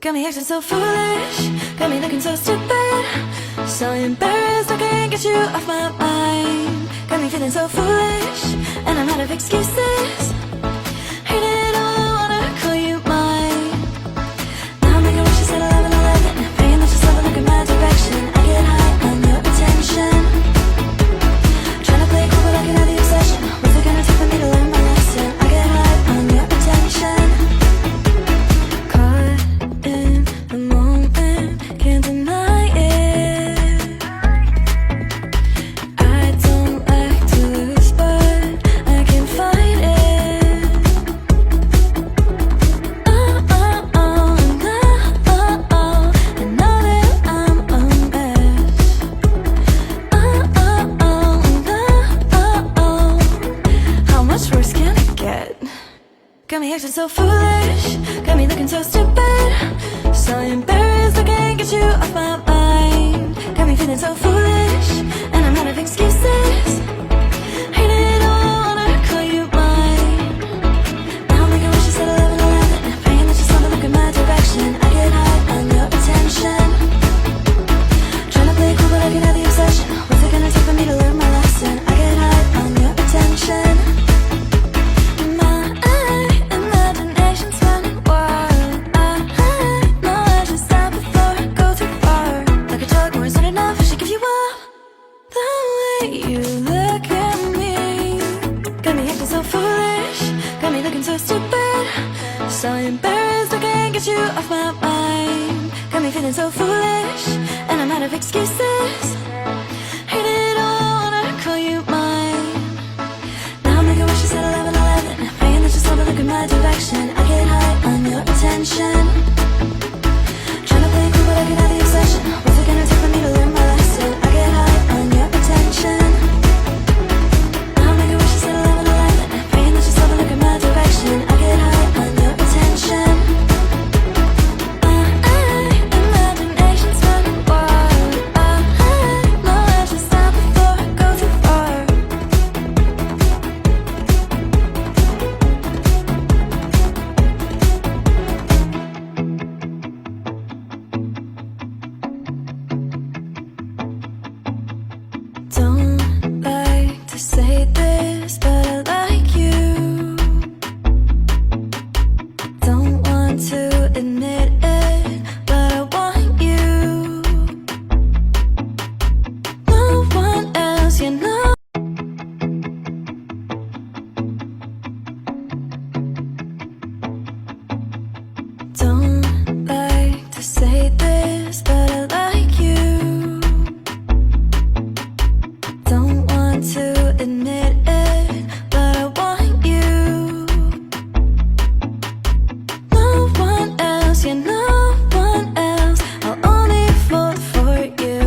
Got me acting so foolish, got me looking so stupid. So embarrassed I can't get you off my mind. Got me feeling so foolish, and I'm out of excuses. Hate it all, I wanna call you mine. Now I'm making wishes at 11:11, praying that you slowly look in my direction. I get high on your attention, trying to play it cool but I can have the obsession. What's it gonna take for me to learn my lesson? I get high on your attention. Caught in the moment, can't deny it. I don't like to lose, but I can fight it. Oh, oh, oh, and oh, oh, I know that I'm a mess. Oh, oh, oh, and oh, oh, how much worse can it get? Got me acting so foolish, got me looking so stupid. So embarrassed I can't get you off my mind. Got me feeling so foolish, and I'm out of excuses. Hate it all, I wanna call you mine. Now I'm making wishes at 11:11, praying that you slowly look in my direction. I get high on your attention, trying to play it cool but I can have the obsession. What's it gonna take for me to learn my lesson? I get high on your attention. My imagination's running wild. I know I should stop before I go too far. Like a drug where it's not enough, I should give you up. The way you look at me got me acting so foolish, got me looking so stupid. So embarrassed I can't get you off my mind. Got me feeling so foolish, and I'm out of excuses. Hate it all, I wanna call you mine. Now I'm making wishes at 11:11, praying that you slowly look in my direction. I get high on your attention, trying to play it cool but I can have the obsession. What's it gonna take for me to learn my lesson? I get high on your attention. Now I'm making wishes at 11:11, praying that you slowly look in my direction. I get high on your attention. My imagination's running wild. I know I should stop before I go too far. Don't like to say this, but I like you. Don't want to admit it, but I want you. No one else, you know. Don't like to say this, but I like you. Don't want to admit it, but I want you. No one else, yeah, no one else. I'll only fall for you.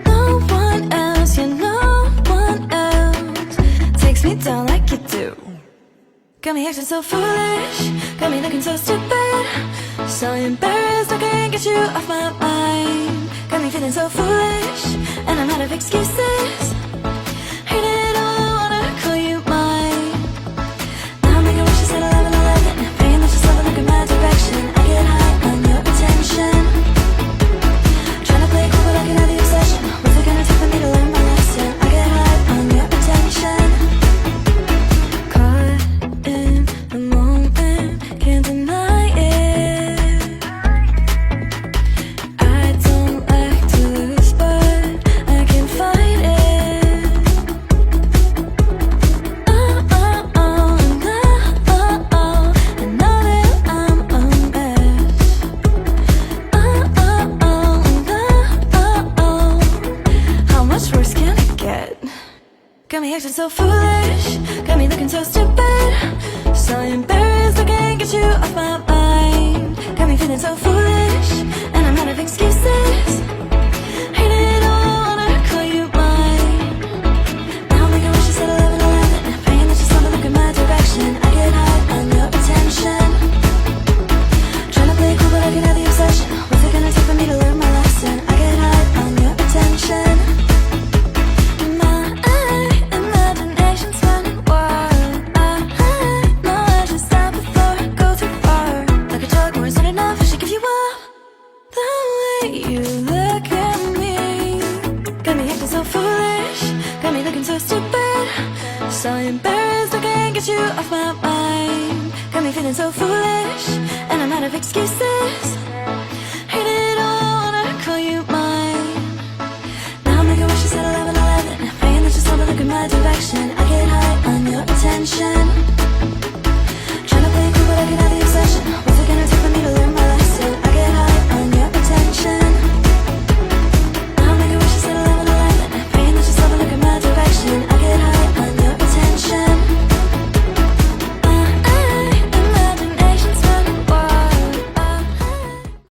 No one else, yeah, no one else takes me down like you do. Got me acting so foolish, got me looking so stupid. So embarrassed I can't get you off my mind. Got me feeling so foolish, and I'm out of excuses. Hate it all, I wanna call you mine. Now I'm making wishes at 11:11, praying that you slowly look in my direction. I get high on your attention, trying to play it cool but I can have the obsession. What's it gonna take for me to learn my lesson? I get high on your attention. Caught in the moment, can't deny it. I don't like to lose, but I can fight it. Oh, oh, oh, and oh, oh, I know that I'm a mess. Oh, oh, oh, and oh, oh, how much worse can it get? Got me acting so foolish, got me looking so stupid. So embarrassed I can't get you off my mind. Got me feeling so foolish, and I'm out of excuses. Hate it all, I wanna call you mine. Now I'm making wishes at 11:11, praying that you slowly look in my direction. I get high on your attention, trying to play it cool but I can have the obsession. What's it gonna take for me to learn my lesson? I get high on your attention. My imagination's running wild. I know I should stop before I go too far. Like a drug where it's not enough. get you off my mind. Got me feeling so foolish, and I'm out of excuses. Hate it all, wanna call you mine. Now I'm making wishes at 11:11, praying that you'll stop and look in my direction. I get high on your attention.